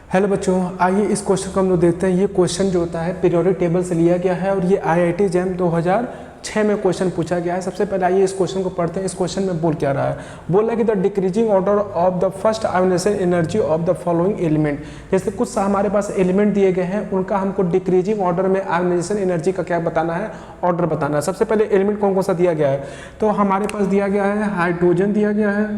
Hello बच्चों, आइए इस क्वेश्चन को हम लोग देखते हैं। ये क्वेश्चन जो होता है पीरियोडिक टेबल से लिया गया है और ये IIT जैम 2006 में क्वेश्चन पूछा गया है। सबसे पहले आइए इस क्वेश्चन को पढ़ते हैं। इस क्वेश्चन में बोल क्या रहा है, बोल रहा है कि the decreasing order of the first ionization energy of the following element. जैसे कुछ हमारे पास एलिमेंट दिए गए हैं, उनका हमको डिक्रीजिंग ऑर्डर में आयोनाइजेशन एनर्जी का क्या बताना है, ऑर्डर बताना है। सबसे पहले एलिमेंट कौन कौन सा दिया गया है, तो हमारे पास दिया गया है हाइड्रोजन दिया गया है,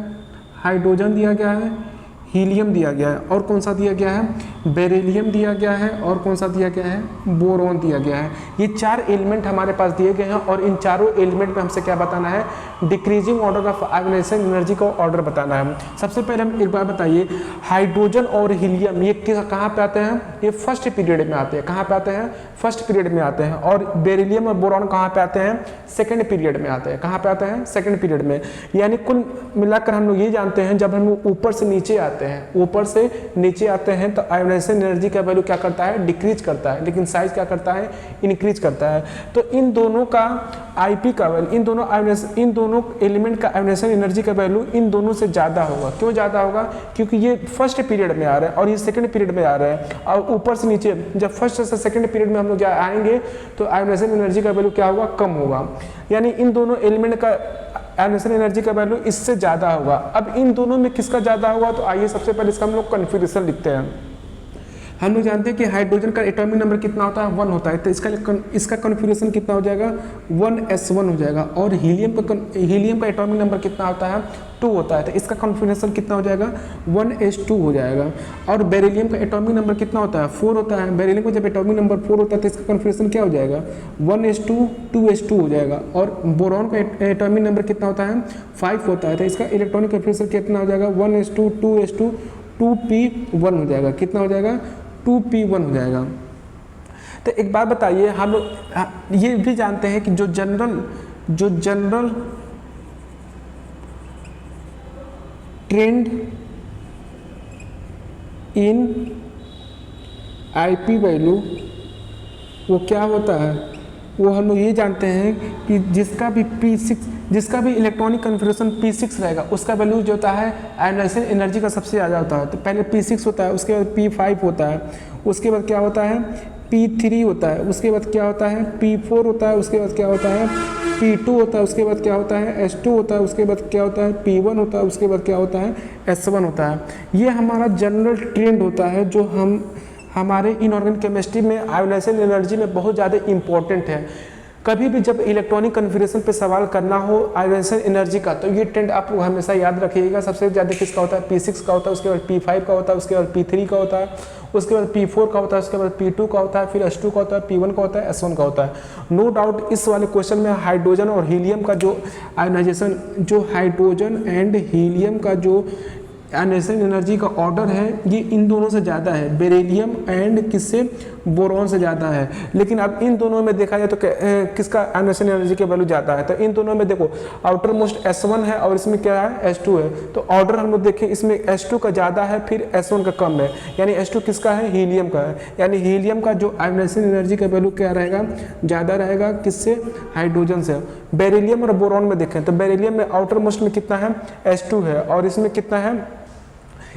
हाइड्रोजन दिया गया है, हीलियम दिया गया है, और कौन सा दिया गया है, बेरिलियम दिया गया है, और कौन सा दिया गया है, बोरॉन दिया गया है। ये चार एलिमेंट हमारे पास दिए गए हैं और इन चारों एलिमेंट में हमसे क्या बताना है, decreasing order of ionization energy का ऑर्डर बताना है। सबसे पहले हम एक बार बताइए, हाइड्रोजन और हीलियम ये कहाँ पे आते हैं, ये फर्स्ट पीरियड में आते हैं। कहाँ पे आते हैं, फर्स्ट पीरियड में आते हैं। और बेरिलियम और बोरॉन कहाँ पे आते हैं, सेकेंड पीरियड में आते हैं। कहाँ पे आते हैं, सेकेंड पीरियड में। यानी कुल मिलाकर हम लोग ये जानते हैं, जब हम ऊपर से नीचे आते हैं, ऊपर से नीचे आते हैं तो आयोनाइजेशन एनर्जी का वैल्यू क्या करता है, डिक्रीज करता है, लेकिन साइज क्या करता है, इंक्रीज करता है। तो इन दोनों का आईपी का वैल्यू, इन दोनों एलिमेंट का आयोनाइजेशन एनर्जी का वैल्यू इन दोनों से ज्यादा होगा। क्यों ज्यादा होगा, क्योंकि ये फर्स्ट पीरियड में आ रहा है और ये सेकंड पीरियड में आ रहा है। और ऊपर से नीचे जब फर्स्ट से सेकंड पीरियड में हम लोग आएंगे तो आयोनाइजेशन एनर्जी का वैल्यू क्या होगा, कम होगा। यानी इन दोनों एलिमेंट का आयोनाइजेशन एनर्जी का वैल्यू इससे ज्यादा होगा। अब इन दोनों में किसका ज्यादा होगा, तो आइए सबसे पहले इसका हम लोग कन्फिगरेशन लिखते हैं। हम लोग जानते हैं कि हाइड्रोजन का एटॉमिक नंबर कितना होता है, 1 होता है, तो इसका कन्फिगरेशन कितना हो जाएगा, 1s1 हो जाएगा। और हीलियम का एटॉमिक नंबर कितना होता है, 2 होता है, तो इसका कन्फिगरेशन कितना हो जाएगा, 1s2 हो जाएगा। और बेरिलियम का एटॉमिक नंबर कितना होता है, 4 होता है। बेरिलियम का जब एटॉमिक नंबर 4 होता है तो इसका कन्फिगरेशन क्या हो जाएगा, 1s2 2s2 हो जाएगा। और बोरॉन का एटॉमिक नंबर कितना होता है, 5 होता है, तो इसका इलेक्ट्रॉनिक कन्फिगरेशन कितना हो जाएगा, 1s2 2s2 2p1 हो जाएगा। कितना हो जाएगा, 2p1 हो जाएगा। तो एक बात बताइए, हम लोग ये भी जानते हैं कि जो जनरल ट्रेंड इन आईपी वैल्यू वो क्या होता है, वो हम लोग ये जानते हैं कि जिसका भी इलेक्ट्रॉनिक कन्फिगरेशन P6 रहेगा उसका वैल्यू जो होता है आयोनाइजेशन एनर्जी का सबसे ज़्यादा होता है। तो पहले P6 होता है, उसके बाद P5 होता है, उसके बाद क्या होता है, P3 होता है, उसके बाद क्या होता है, P4 होता है, उसके बाद क्या होता है, P2 होता है, उसके बाद क्या होता है, S2 होता है, उसके बाद क्या होता है, P1 होता है, उसके बाद क्या होता है, S1 होता है। ये हमारा जनरल ट्रेंड होता है जो हमारे इनऑर्गेनिक केमिस्ट्री में आयोनाइजेशन एनर्जी में बहुत ज़्यादा इंपॉर्टेंट है। कभी भी जब इलेक्ट्रॉनिक कन्फिगरेशन पे सवाल करना हो आयोनाइजेशन एनर्जी का, तो ये ट्रेंड आप हमेशा याद रखिएगा। सबसे ज़्यादा किसका होता है, P6 का होता है, उसके बाद P5 का होता है, उसके बाद P3 का होता है, उसके बाद P4 का होता है, उसके बाद P2 का होता है, फिर S2 का होता है, P1 का होता है, S1 का होता है। नो डाउट इस वाले क्वेश्चन में हाइड्रोजन और हीलियम का जो आयोनाइजेशन, जो हाइड्रोजन एंड हीलियम का जो आयोनाइजेशन एनर्जी का ऑर्डर है ये इन दोनों से ज़्यादा है, बेरिलियम एंड किससे, बोरॉन से ज़्यादा है। लेकिन अब इन दोनों में देखा जाए तो किसका आयोनाइजेशन एनर्जी का वैल्यू ज़्यादा है, तो इन दोनों में देखो आउटर मोस्ट S1 है और इसमें क्या है, S2 है। तो ऑर्डर हम लोग देखें, इसमें S2 का ज़्यादा है, फिर S1 का कम है, यानी S2 किसका है, हीलियम का है। यानी हीलियम का जो आयोनाइजेशन एनर्जी का वैल्यू क्या रहेगा, ज़्यादा रहेगा, किससे, हाइड्रोजन से। बेरिलियम और बोरॉन में देखें तो बेरिलियम में आउटर मोस्ट में कितना है, S2 है, और इसमें कितना है,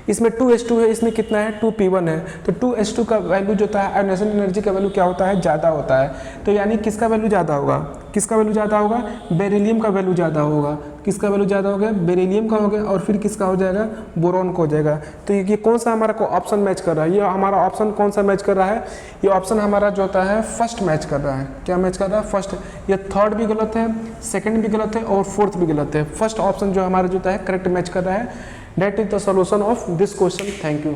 इसमें 2s2 है, इसमें कितना है, 2p1 है। तो 2s2 का वैल्यू जो होता है आयोनाइजेशन एनर्जी का वैल्यू क्या होता है, ज़्यादा होता है। तो यानी किसका वैल्यू ज़्यादा होगा, किसका वैल्यू ज़्यादा होगा, बेरिलियम का वैल्यू ज़्यादा होगा। किसका वैल्यू ज़्यादा हो गया, बेरिलियम का हो गया, और फिर किसका हो जाएगा, बोरॉन को हो जाएगा। तो ये कौन सा हमारा को ऑप्शन मैच कर रहा है, ये हमारा ऑप्शन कौन सा मैच कर रहा है, ये ऑप्शन हमारा जो होता है फर्स्ट मैच कर रहा है। क्या मैच कर रहा है, फर्स्ट। ये थर्ड भी गलत है, सेकेंड भी गलत है, और फोर्थ भी गलत है। फर्स्ट ऑप्शन जो हमारा जो होता है करेक्ट मैच कर रहा है। That is the solution of this question. Thank you.